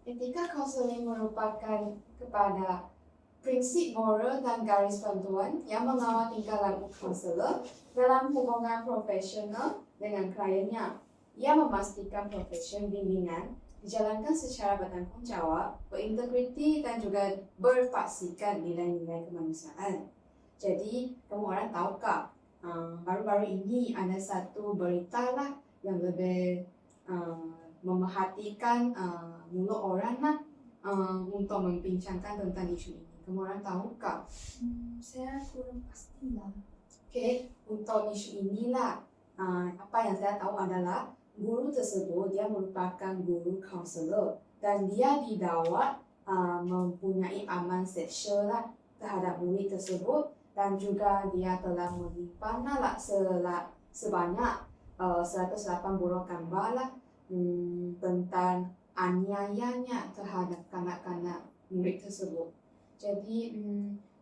Etika kaunseling merupakan kepada prinsip moral dan garis panduan yang mengawal tingkah laku kaunselor dalam hubungan profesional dengan kliennya. Ia memastikan profesi bimbingan dijalankan secara bertanggung jawab, berintegriti dan juga berpaksikan nilai-nilai kemanusiaan. Jadi, kamu orang tahukah, baru-baru ini ada satu berita lah yang lebih memerhatikan mulut orang lah untuk membincangkan tentang isu ini. Kamu orang tahukah? Saya kurang pastilah. Okey, untuk isu inilah apa yang saya tahu adalah guru tersebut dia merupakan guru kaunselor dan dia didakwa mempunyai aman seksual lah terhadap murid tersebut dan juga dia telah menyimpan lah sebanyak 180 gambar lah tentang aniayanya terhadap kanak-kanak murid tersebut. Jadi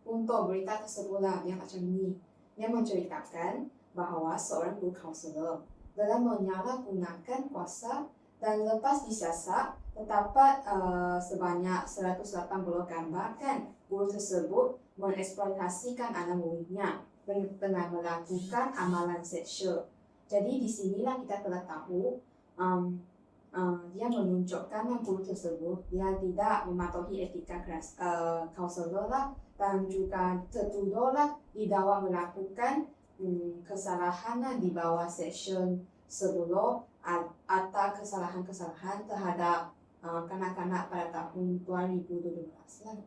untuk berita tersebut lah yang macam ni, dia menceritakan bahawa seorang guru kaunselor dalam menyalahgunakan kuasa dan lepas disiasat terdapat sebanyak 180 gambar kan guru tersebut mengeksploitasikan anak muridnya dengan melakukan amalan seksual. Jadi di sinilah kita telah tahu dia menunjukkan guru tersebut dia tidak mematuhi etika kaunselor lah dan juga tertuduh lah didakwa melakukan kesalahan di bawah Seksyen 10 atau kesalahan-kesalahan terhadap kanak-kanak pada tahun 2012 lah.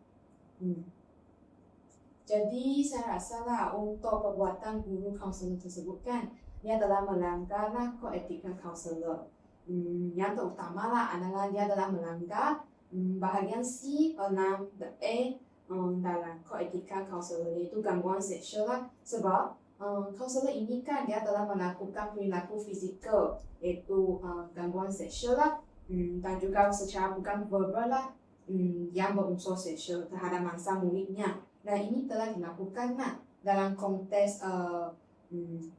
Jadi saya rasa lah untuk perbuatan guru kaunselor tersebut kan dia telah melanggar lah kod etika kaunselor. Yang terutama lah adalah dia telah melanggar bahagian C 6A dalam kod etika kaunselor, iaitu gangguan seksual lah. Sebab kaunselor ini kan dia telah melakukan perilaku fizikal, iaitu gangguan seksual lah dan juga secara bukan verbal lah yang berunsur seksual terhadap mangsa muridnya. Dan ini telah dilakukan lah dalam konteks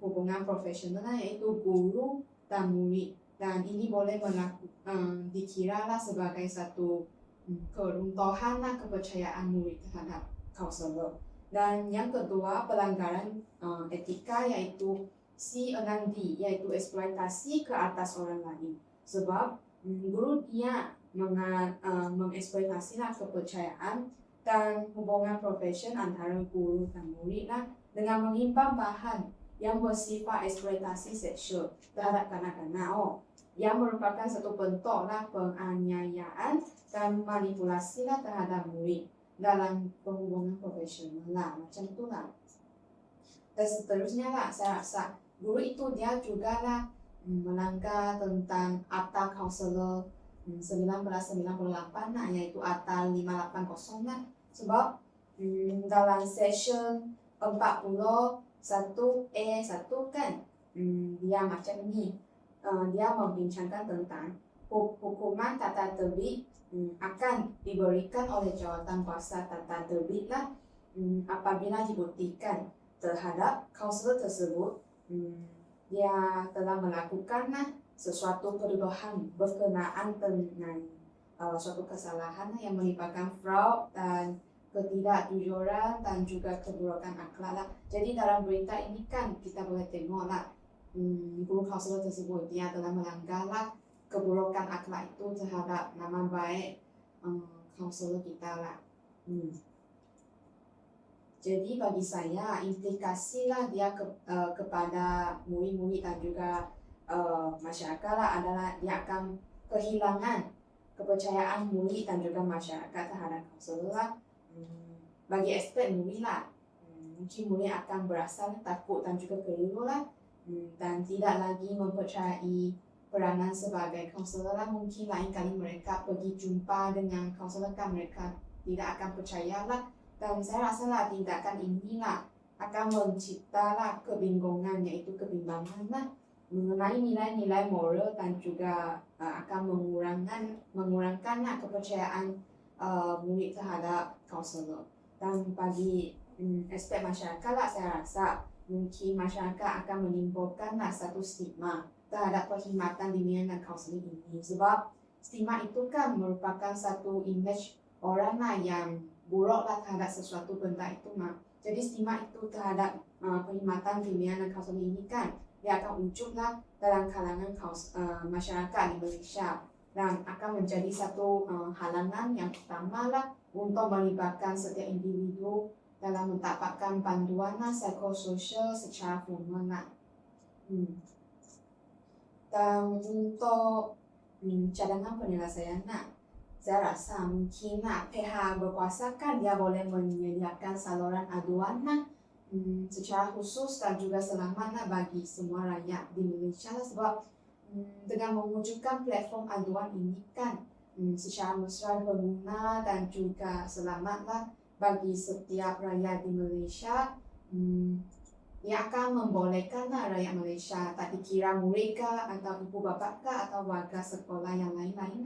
hubungan profesional lah, iaitu guru dan murid. Dan ini boleh dikira lah sebagai satu keruntuhan lah kepercayaan murid terhadap kaunselor. Dan yang kedua, pelanggaran etika iaitu C6D, iaitu eksploitasi ke atas orang lain. Sebab guru dia mengeksploitasi lah kepercayaan dan hubungan profesi antara guru dan murid lah dengan mengimbang bahan yang bersifat eksploitasi seksual terhadap kanak-kanak yang merupakan satu bentuk lah penganiayaan dan manipulasi lah terhadap murid dalam hubungan profesional lah, macam tu lah. Dan seterusnya lah, saya rasa guru itu dia juga lah melanggar tentang Akta Kaunselor 1998 lah, iaitu Akta 580 lah. Sebab dalam Seksyen 41A1 kan dia macam ni, dia membincangkan tentang hukuman tata tertib akan diberikan oleh jawatan kuasa tata tertib lah apabila dibuktikan terhadap kaunselor tersebut dia telah melakukan sesuatu perubahan berkenaan dengan suatu kesalahan yang melibatkan fraud dan ketidakjujuran dan juga keburukan akhlak lah. Jadi dalam berita ini kan kita boleh tengok lah guru kaunselor tersebut dia telah melanggar lah keburukan akhlak itu terhadap nama baik kaunselor kita lah. Jadi bagi saya implikasi lah dia kepada murid-murid dan juga masyarakat lah adalah dia akan kehilangan kepercayaan murid dan juga masyarakat terhadap kaunselor lah. Bagi aspek murid lah, mungkin murid akan berasa takut dan juga keliru lah dan tidak lagi mempercayai peranan sebagai kaunselor lah. Mungkin lain kali mereka pergi jumpa dengan kaunselor kan mereka tidak akan percaya lah. Dan saya rasa lah tindakan ini lah akan mencipta lah kebingungan, iaitu kebimbangan lah mengenai nilai-nilai moral dan juga akan mengurangkan lah kepercayaan murid terhadap kaunselor. Dan bagi aspek masyarakat lah, saya rasa mungkin masyarakat akan menimbulkan lah satu stigma terhadap perkhidmatan bimbingan dan kaunseling ini. Sebab stigma itu kan merupakan satu image orang lah yang buruk lah terhadap sesuatu benda itu mah. Jadi stigma itu terhadap perkhidmatan kimia dan kauseling ini kan dia akan muncul lah dalam kalangan masyarakat di Malaysia dan akan menjadi satu halangan yang utama lah untuk melibatkan setiap individu dalam mendapatkan bantuan psikososial secara formal lah. Dan untuk cadangan penyelesaian saya rasa mungkin pihak berkuasa kan dia boleh menyediakan saluran aduan secara khusus dan juga selamat bagi semua rakyat di Malaysia sebab dengan mewujudkan platform aduan ini kan secara mesra berguna dan juga selamatlah bagi setiap rakyat di Malaysia. Ia akan membolehkan rakyat Malaysia, tak dikira murid atau ibu bapa atau warga sekolah yang lain-lain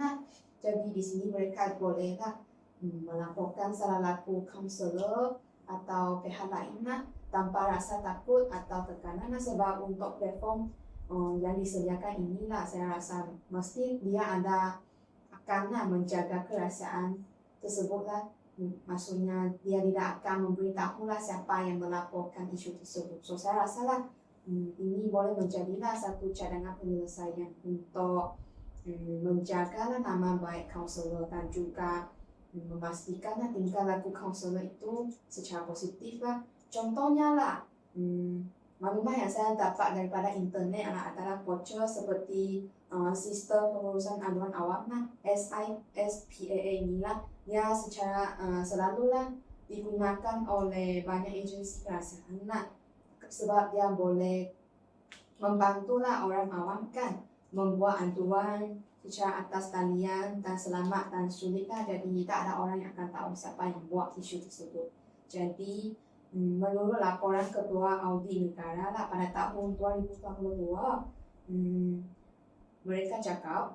Jadi di sini mereka bolehlah melaporkan salah laku kaunselor atau pihak lain tanpa rasa takut atau tekanan sebab untuk platform yang disediakan inilah saya rasa mesti dia akan menjaga kerahasiaan tersebutlah. Maksudnya dia tidak akan memberitahu siapa yang melaporkan isu tersebut. So saya rasa ini boleh menjadilah satu cadangan penyelesaian untuk menjaga nama baik kaunselor dan juga memastikan tingkah laku kaunselor itu secara positif Contohnya maklumat yang saya dapat daripada internet adalah bocor seperti sistem pengurusan aduan awam SISPAA inilah dia secara selalulah digunakan oleh banyak agensi kerajaan sebab dia boleh membantulah orang awam kan membuat aduan secara atas talian dan selamat dan sulit jadi tak ada orang yang akan tahu siapa yang buat isu tersebut. Jadi menurut laporan Ketua Audit Negara pada tahun 2022 mereka cakap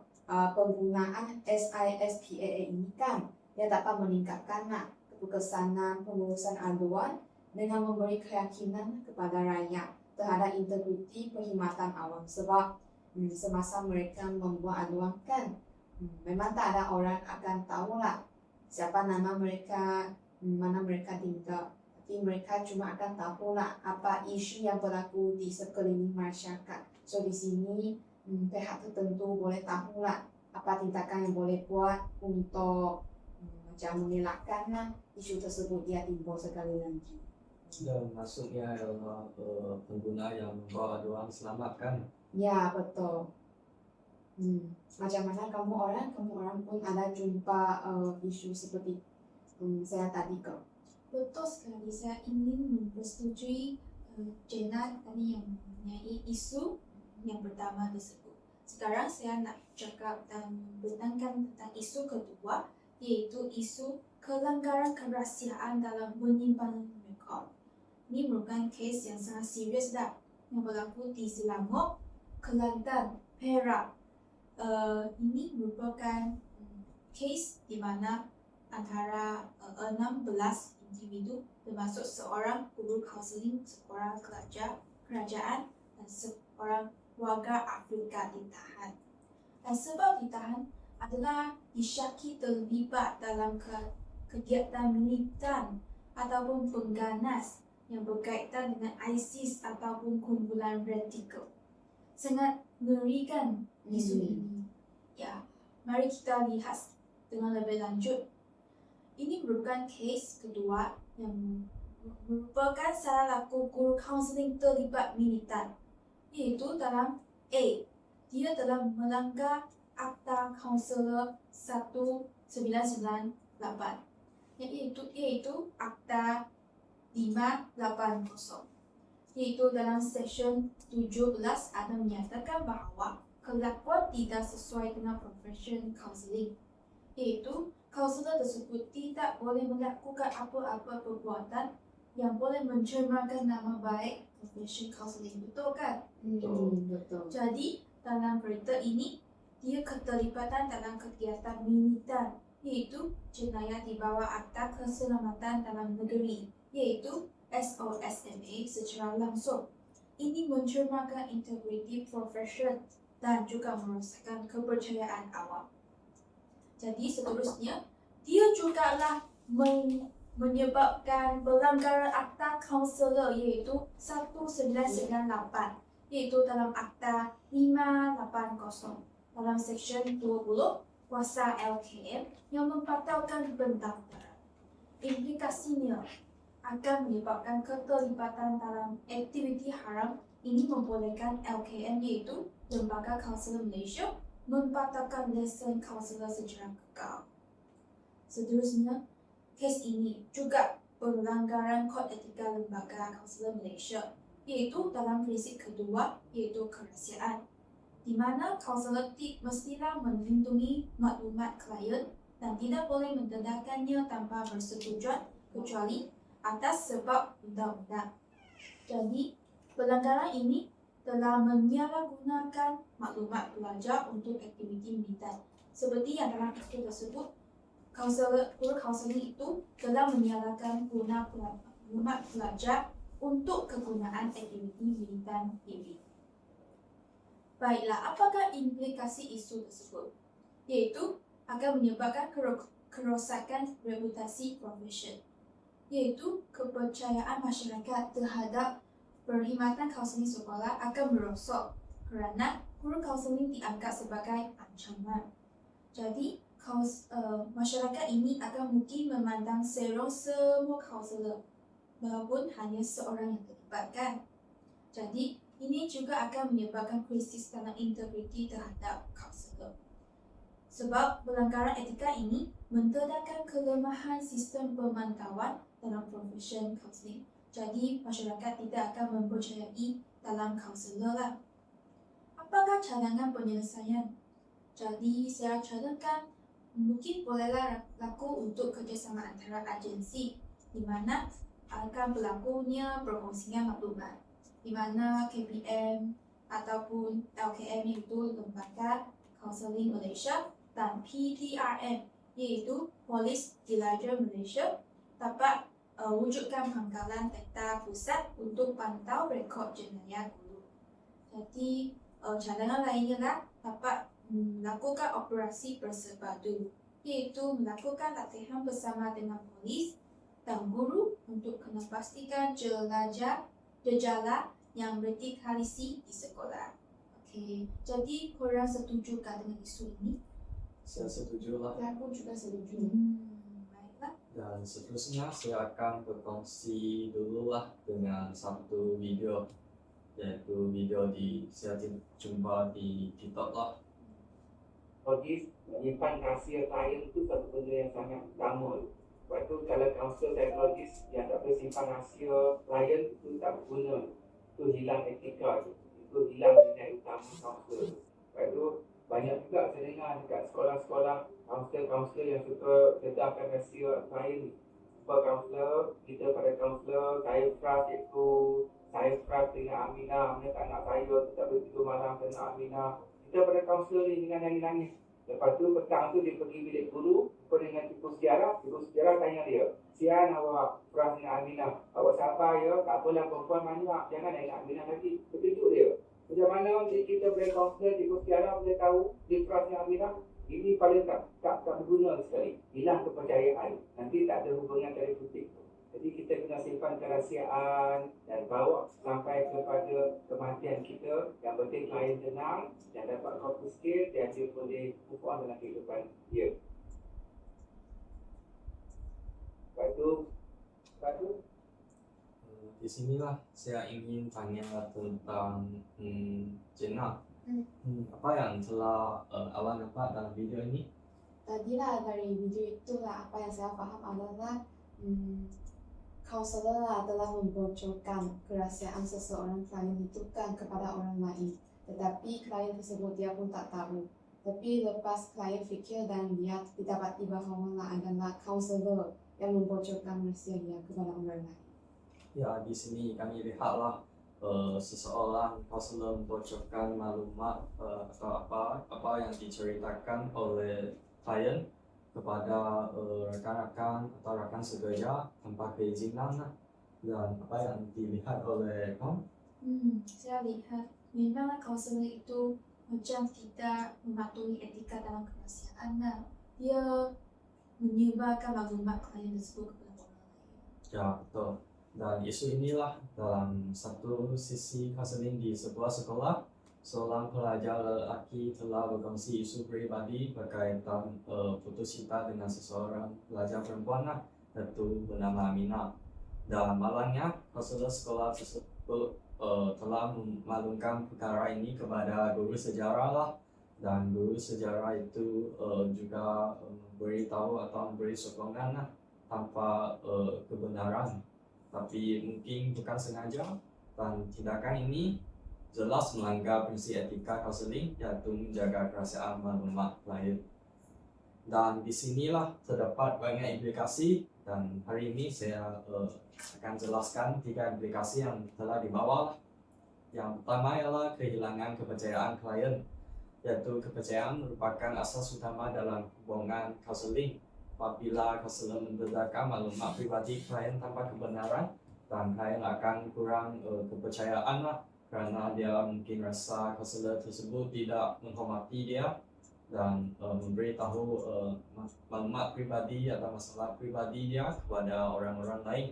penggunaan SISPAA ini kan dia dapat meningkatkan kekesanan pengurusan aduan dengan memberi keyakinan kepada rakyat terhadap integriti perkhidmatan awam sebab semasa mereka membuat aduan kan memang tak ada orang akan tahu siapa nama mereka, mana mereka tinggal. Tapi mereka cuma akan tahu apa isu yang berlaku di sekeliling masyarakat. So di sini pihak tertentu boleh tahu apa tindakan yang boleh buat untuk macam mengelakkan isu tersebut dia timbul sekali lagi. Dan maksudnya adalah pengguna yang membawa aduan selamatkan. Ya betul. Macam mana kamu orang pun ada jumpa isu seperti saya tadi ke? Betul sekali, saya ingin bersetujui Jenna tadi yang mempunyai isu yang pertama tersebut. Sekarang saya nak cakap dan membentangkan tentang isu kedua, iaitu isu kelanggaran kerahsiaan dalam penyimpanan rekod. Ini merupakan kes yang sangat serius yang berlaku di Selangor, Kelantan, Perak. Ini merupakan kes di mana antara 16 individu termasuk seorang guru kaunseling, seorang kerajaan dan seorang warga Afrika ditahan. Dan sebab ditahan adalah disyaki terlibat dalam kegiatan militan ataupun pengganas yang berkaitan dengan ISIS ataupun kumpulan radikal. Sangat mengerikan isu ini. Ya, mari kita lihat dengan lebih lanjut. Ini merupakan kes kedua yang merupakan salah laku guru kaunseling terlibat militan, iaitu dalam A. Dia telah melanggar Akta Kaunselor 1998 iaitu Akta 580, iaitu dalam seksyen 17 ada menyatakan bahawa kelakuan tidak sesuai dengan profesion kaunseling, iaitu kaunselor tersebut tidak boleh melakukan apa-apa perbuatan yang boleh mencemarkan nama baik profesion kaunseling. Betul kan? Betul. Jadi dalam berita ini dia keterlibatan dalam kegiatan militan, iaitu jenayah di bawah Akta Keselamatan Dalam Negeri, iaitu SOSMA secara langsung. Ini mencemarkan integriti profesion dan juga merosakkan kepercayaan awam. Jadi seterusnya, dia jugalah menyebabkan pelanggaran Akta Kaunselor iaitu 1998, iaitu dalam Akta 580 dalam Seksyen 20 kuasa LKM yang membatalkan pendaftaran. Implikasinya akan menyebabkan keterlibatan dalam aktiviti haram. Ini membolehkan LKM iaitu Lembaga Kaunselor Malaysia membatalkan lesen kaunselor secara kekal. Seterusnya, kes ini juga pelanggaran kod etika Lembaga Kaunselor Malaysia, iaitu dalam prinsip kedua, iaitu kerahsiaan, di mana kaunselor mestilah melindungi maklumat klien dan tidak boleh mendedakannya tanpa persetujuan kecuali atas sebab undang-undang. Jadi, pelanggaran ini telah menyalahgunakan maklumat pelajar untuk aktiviti militer. Seperti yang dalam isu tersebut, guru kaunseling itu telah menyalahkan guna maklumat pelajar untuk kegunaan aktiviti militer ini. Baiklah, apakah implikasi isu tersebut? Iaitu akan menyebabkan kerosakan reputasi profesi, iaitu kepercayaan masyarakat terhadap perkhidmatan kaunseling sekolah akan merosot kerana guru kaunseling dianggap sebagai ancaman. Jadi, masyarakat ini akan mungkin memandang semua kaunselor walaupun hanya seorang yang terlibatkan. Jadi, ini juga akan menyebabkan krisis dalam integriti terhadap kaunselor. Sebab pelanggaran etika ini mendedahkan kelemahan sistem pemantauan dalam profesi kaunseling. Jadi, masyarakat tidak akan mempercayai dalam kaunselor lah. Apakah cadangan penyelesaian? Jadi, saya cadangkan mungkin bolehlah berlaku untuk kerjasama antara agensi di mana akan berlakunya perkongsian maklumat, di mana KPM ataupun LKM iaitu Lembaga Kaunseling Malaysia dan PTRM iaitu Polis Diraja Malaysia dapat wujudkan pangkalan data pusat untuk pantau rekod jenayah guru. Jadi, cadangan lainnya lah dapat melakukan operasi bersepadu, iaitu melakukan latihan bersama dengan polis dan guru untuk kena pastikan jejala yang radikalisasi di sekolah. Okey, jadi korang setujukah dengan isu ini? Saya setuju lah. Dan aku juga setuju. Baiklah. Dan seterusnya saya akan berkongsi dulu lah dengan satu video, yaitu video saya jumpa di TikTok lah. Logis menyimpan rahsia klien itu satu benda yang sangat utama. Sebab itu kalau kaunselor psikologis yang tak boleh simpan rahsia klien itu tak berguna. Itu hilang etika, itu hilang nilai utama kaunselor. Sebab itu banyak juga saya dengar dekat sekolah-sekolah kaunselor yang suka dedahkan rahsia klien. Sebab kaunselor, kita pada kaunselor, saya frust iaitu saya frust dengan Aminah tak nak saya, tak boleh tidur malam dengan Aminah. Kita pada kaunselor ni dengan nangis-nangis. Lepas tu petang tu dia pergi bilik guru, jumpa dengan cikgu sejarah tanya dia, "Sian awak frust dengan Aminah, awak sabar ya, tak apalah perempuan banyak, jangan dengan Aminah lagi." Terkejut dia. Macam mana kita boleh kaunselor, cikgu sejarah boleh tahu dia frust dengan Aminah? Ini paling tak berguna sekali. Hilang kepercayaan. Nanti tak ada hubungan terapeutik. Jadi kita kena simpan kerahsiaan dan bawa sampai kepada kematian kita. Yang penting klien tenang dan dapat fokus skill dan dia boleh move on dalam kehidupan dia. Lepas tu Di sinilah saya ingin tanya tentang Jenna. Apa yang telah awak nampak dalam video ini? Tadilah dari video itulah apa yang saya faham adalah kaunselor telah membocorkan kerahsiaan seseorang klien itu kan kepada orang lain, tetapi klien tersebut dia pun tak tahu. Tapi lepas klien fikir dan dia didapati bahawa adalah kaunselor yang membocorkan rahsia dia kepada orang lain. Ya, di sini kami lihatlah seseorang kaunselor membocorkan maklumat atau apa yang diceritakan oleh klien kepada rekan-rekan atau rakan sekerja tanpa keizinan. Dan apa yang dilihat oleh kamu? Saya lihat memanglah kaunselor itu macam tidak mematuhi etika dalam kerahsiaan. dia menyebarkan maklumat klien tersebut kepada orang lain. Ya, betul. Dan isu inilah dalam satu sisi counseling di sebuah sekolah, seorang pelajar lelaki telah berkongsi isu pribadi berkaitan putus cinta dengan seseorang pelajar perempuan yaitu bernama Aminah. Dan malangnya, konselor sekolah tersebut telah memaklumkan perkara ini kepada guru sejarah lah. Dan guru sejarah itu juga memberitahu atau memberi sokongan tanpa kebenaran, tapi mungkin bukan sengaja. Dan tindakan ini jelas melanggar prinsip etika konseling, yaitu menjaga kerahasiaan maklumat klien. Dan disinilah terdapat banyak implikasi, dan hari ini saya akan jelaskan 3 implikasi yang telah dibawa. Yang pertama ialah kehilangan kepercayaan klien, yaitu kepercayaan merupakan asas utama dalam hubungan konseling. Apabila konselor membedakan maklumat pribadi klien tanpa kebenaran, dan klien akan kurang kepercayaan kerana dia mungkin rasa konselor tersebut tidak menghormati dia dan memberitahu maklumat pribadi atau masalah pribadi dia kepada orang-orang lain,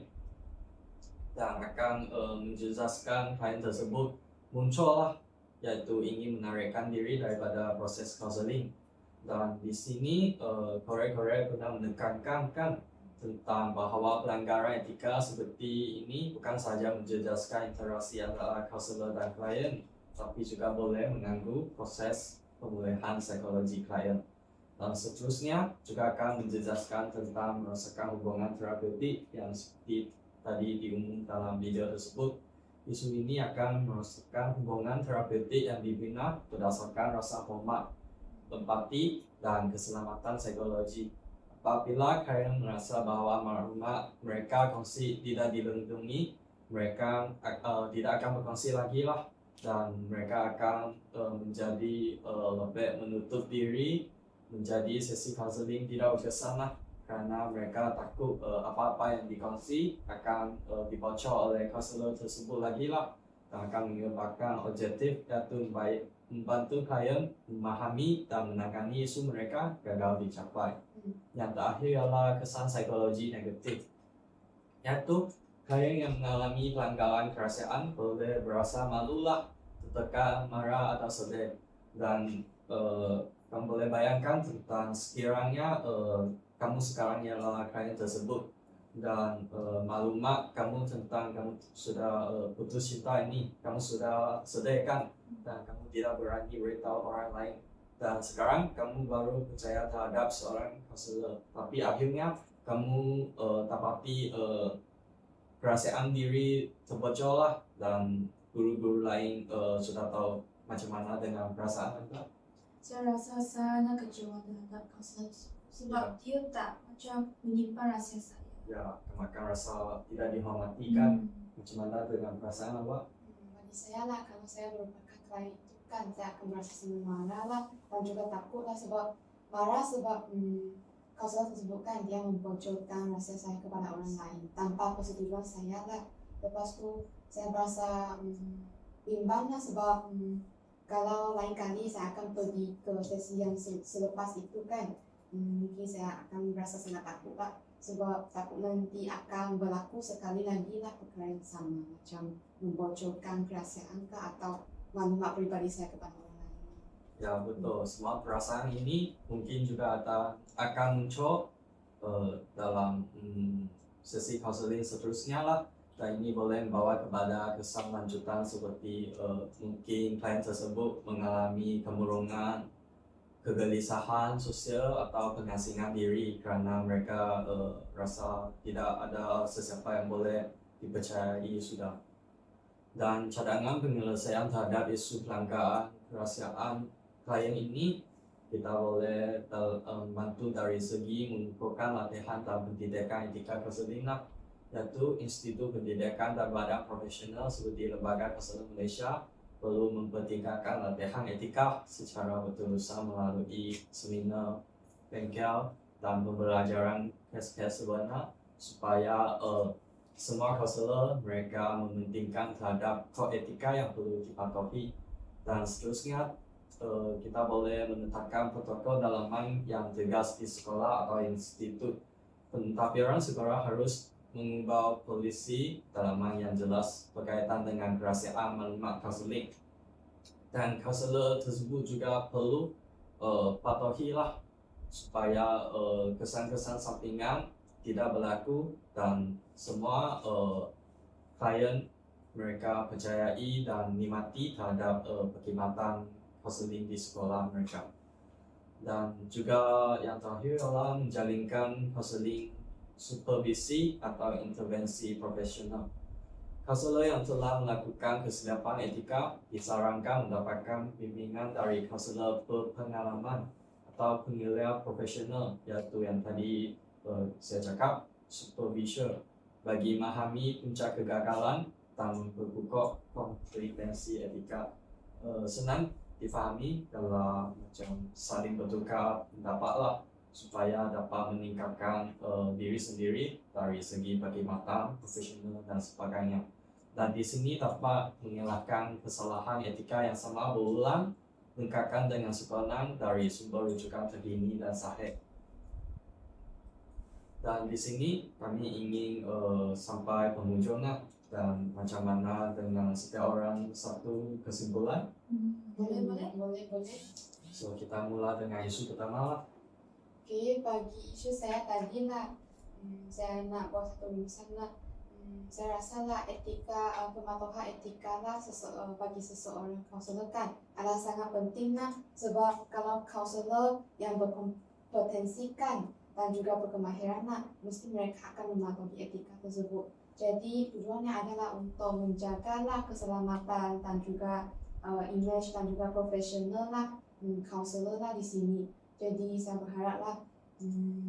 dan akan menjejaskan klien tersebut muncullah, yaitu ingin menarikkan diri daripada proses counseling. Dan di sini Korek pernah menekankan tentang bahawa pelanggaran etika seperti ini bukan sahaja menjejaskan interaksi antara kaunselor dan klien, tapi juga boleh mengganggu proses pemulihan psikologi klien. Dan seterusnya juga akan menjejaskan tentang merasakan hubungan terapeutik yang seperti tadi diumum dalam video tersebut. Isu ini akan merasakan hubungan terapeutik yang dibina berdasarkan rasa hormat, empati, dan keselamatan psikologi. Apabila klien merasa bahawa maklumat mereka kongsi tidak dilindungi, mereka tidak akan berkongsi lagi lah, dan mereka akan menjadi lebih menutup diri, menjadi sesi counseling tidak berkesan lah, kerana mereka takut apa-apa yang dikongsi akan dibocor oleh kaunselor tersebut lagi lah, dan akan menyebabkan objektif iaitu baik membantu klien memahami dan menangani isu mereka gagal dicapai. Yang terakhir ialah kesan psikologi negatif, iaitu klien yang mengalami pelanggaran kerahasiaan boleh berasa malu lah, tertekan, marah atau sedih. Dan kamu boleh bayangkan tentang sekiranya kamu sekarang ialah klien tersebut, dan maklumat kamu tentang kamu sudah putus cinta ini kamu sudah sedih kan, dan kamu tidak berani beritahu orang lain, dan sekarang kamu baru percaya terhadap seorang kaunselor, tapi akhirnya kamu dapati kerahasiaan diri terbocor lah, dan guru-guru lain sudah tahu macam mana dengan perasaan anda. Saya rasa sangat kecewa terhadap kaunselor sebab dia tak macam menyimpan rahsia saya. Ya, makan rasa tidak dihormati kan. Macam mana dengan perasaan awak? Bagi saya lah, kalau saya merupakan klien itu kan, saya akan merasa senang marah lah, dan juga takut lah, sebab marah sebab kaunselor tersebut kan dia membocorkan rahsia saya kepada orang lain tanpa persetujuan saya lah. Lepas tu saya merasa bimbang lah, sebab kalau lain kali saya akan pergi ke sesi yang selepas itu kan, mungkin saya akan merasa sangat takut lah, sebab takut nanti akan berlaku sekali lagi lah perkara yang sama, macam membocorkan kerahasiaan atau maklumat pribadi saya kepada orang lain. Ya betul, semua perasaan ini mungkin juga akan muncul dalam sesi counseling seterusnya lah, dan ini boleh membawa kepada kesan lanjutan seperti mungkin klien tersebut mengalami kemurungan, kegelisahan sosial atau pengasingan diri kerana mereka rasa tidak ada sesiapa yang boleh dipercayai sudah. Dan cadangan penyelesaian terhadap isu pelanggaran kerahasiaan klien ini kita boleh bantu dari segi mengukuhkan latihan dan pendidikan etika konseling, yaitu Institut Pendidikan dan Badan Profesional seperti Lembaga Konselor Malaysia perlu mempertingkatkan latihan etika secara berterusan melalui seminar, bengkel, dan pembelajaran kes-kes sebenar, supaya semua kaunselor mereka mementingkan terhadap kod etika yang perlu dipatuhi. Dan seterusnya kita boleh menetapkan protokol dalaman yang tegas di sekolah atau institut. Pentadbiran sekolah harus mengubah polisi dalaman yang jelas berkaitan dengan kerahasiaan maklumat kaunseling. Dan kaunselor tersebut juga perlu patuhilah supaya kesan-kesan sampingan tidak berlaku dan semua klien mereka percayai dan nikmati terhadap perkhidmatan kaunseling di sekolah mereka. Dan juga yang terakhir adalah menjalinkan kaunseling supervisi atau intervensi profesional. Kaunselor yang telah melakukan kesilapan etika disarankan mendapatkan bimbingan dari kaunselor berpengalaman atau penilai profesional, yaitu yang tadi saya cakap supervisor, bagi memahami puncak kegagalan dan memperkukuh kompetensi etika. Senang difahami kalau macam saling bertukar pendapat lah, supaya dapat meningkatkan diri sendiri dari segi perkhidmatan profesional dan sebagainya. Dan di sini dapat mengelakkan kesalahan etika yang sama berulang, lengkapkan dengan sempurna dari sumber rujukan terkini dan sahih. Dan di sini kami ingin sampai penghujung dan macam mana dengan setiap orang satu kesimpulan. Boleh. So kita mula dengan isu pertama lah. Okey, bagi isu saya tadi lah, saya nak buat satu rumusan lah. Saya rasa lah etika, pematuhan etika lah bagi seseorang kaunselor kan adalah sangat penting lah, sebab kalau kaunselor yang berkompetensi kan dan juga berkemahiran lah, mesti mereka akan mematuhi etika tersebut. Jadi tujuannya adalah untuk menjagalah keselamatan dan juga image dan juga profesional lah kaunselor lah di sini. Jadi saya berharaplah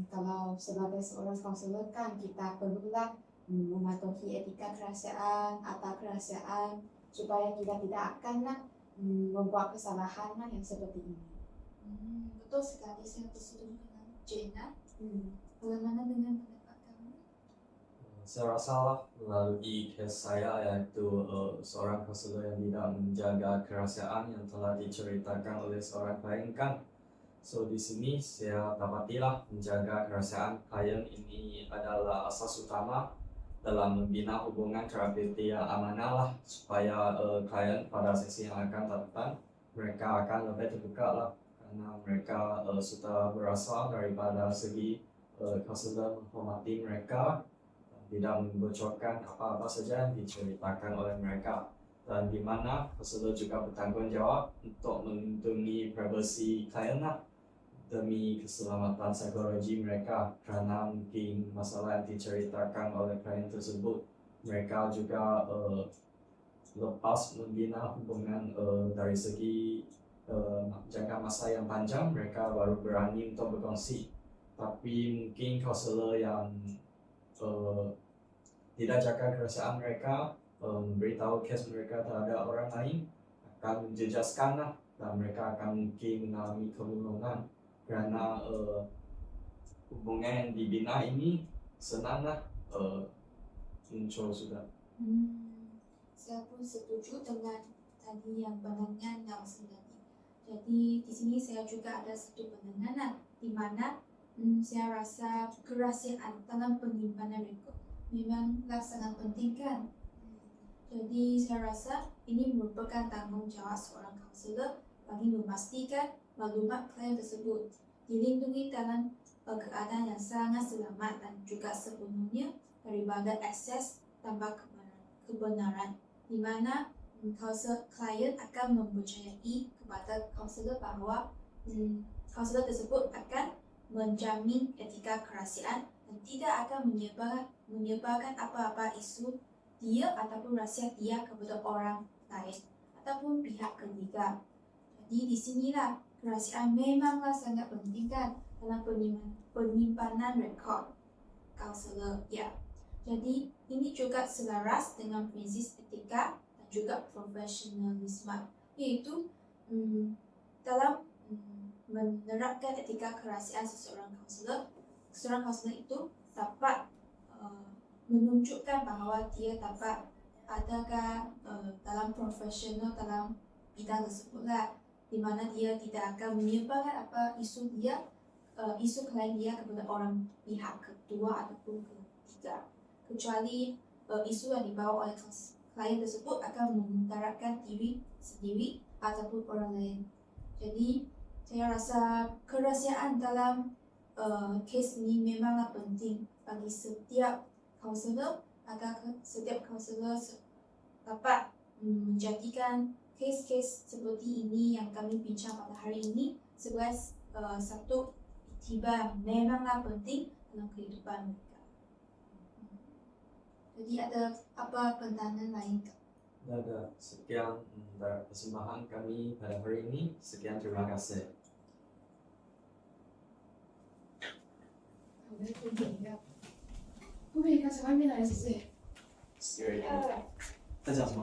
kalau sebagai seorang kaunselor kan kita perlulah mematuhi etika kerahasiaan atau kerahasiaan supaya kita tidak akan membuat kesalahan yang seperti ini. Betul sekali, saya bersetuju dengan Jenna. Bagaimana dengan pendapat kamu? Saya rasa lah melalui kes saya, yaitu seorang kaunselor yang tidak menjaga kerahasiaan yang telah diceritakan oleh seorang klien kan. So di sini saya dapatilah menjaga kerahasiaan klien ini adalah asas utama dalam membina hubungan terapeutik yang amanah lah, supaya klien pada sesi yang akan datang mereka akan lebih terbuka lah, karena mereka sudah berasal daripada segi kaunselor menghormati mereka, tidak membocorkan apa-apa saja yang diceritakan oleh mereka, dan di mana kaunselor juga bertanggungjawab untuk melindungi privasi klien lah, demi keselamatan psikologi mereka, kerana mungkin masalah yang diceritakan oleh klien tersebut mereka juga lepas membina hubungan dari segi jangka masa yang panjang, mereka baru berani untuk berkongsi. Tapi mungkin kaunselor yang tidak jaga kerahasiaan mereka, memberitahu kes mereka terhadap orang lain, akan menjejaskan lah, dan mereka akan mungkin mengalami kemurungan, kerana hubungan yang dibina ini senanglah muncul sudah. Saya pun setuju dengan tadi yang pandangan Nelson tadi. Jadi di sini saya juga ada satu pandangan di mana saya rasa kerahasiaan dalam penyimpanan rekod memanglah sangat penting kan. Jadi saya rasa ini merupakan tanggungjawab seorang kaunselor bagi memastikan maklumat klien tersebut dilindungi dalam keadaan yang sangat selamat dan juga sepenuhnya daripada akses tanpa kebenaran, di mana klien akan mempercayai kepada kaunselor bahawa kaunselor tersebut akan menjamin etika kerahasiaan dan tidak akan menyebarkan apa-apa isu dia ataupun rahsia dia kepada orang lain ataupun pihak ketiga. Jadi di sinilah kerahasiaan memanglah sangat penting kan dalam penyimpanan rekod kaunselor ya. Jadi ini juga selaras dengan prinsip etika dan juga profesionalisme, iaitu dalam menerapkan etika kerahasiaan seorang kaunselor itu dapat menunjukkan bahawa dia dapat adakah dalam profesional dalam bidang tersebut lah. di mana dia tidak akan menyebarkan apa isu klien dia kepada orang pihak kedua ataupun ketiga, kecuali isu yang dibawa oleh klien tersebut akan memudaratkan diri sendiri ataupun orang lain. Jadi saya rasa kerahsiaan dalam kes ini memanglah penting bagi setiap kaunselor agar setiap kaunselor dapat menjadikan kes-kes seperti ini yang kami bincang pada hari ini sebagai satu iktibar yang memanglah penting dalam kehidupan mereka. Jadi ada apa pertanyaan lain? Ada. Sekian persembahan kami pada hari ini. Sekian, terima kasih. 好的，可以饮料。不可以看，在外面来，谢谢。在讲什么？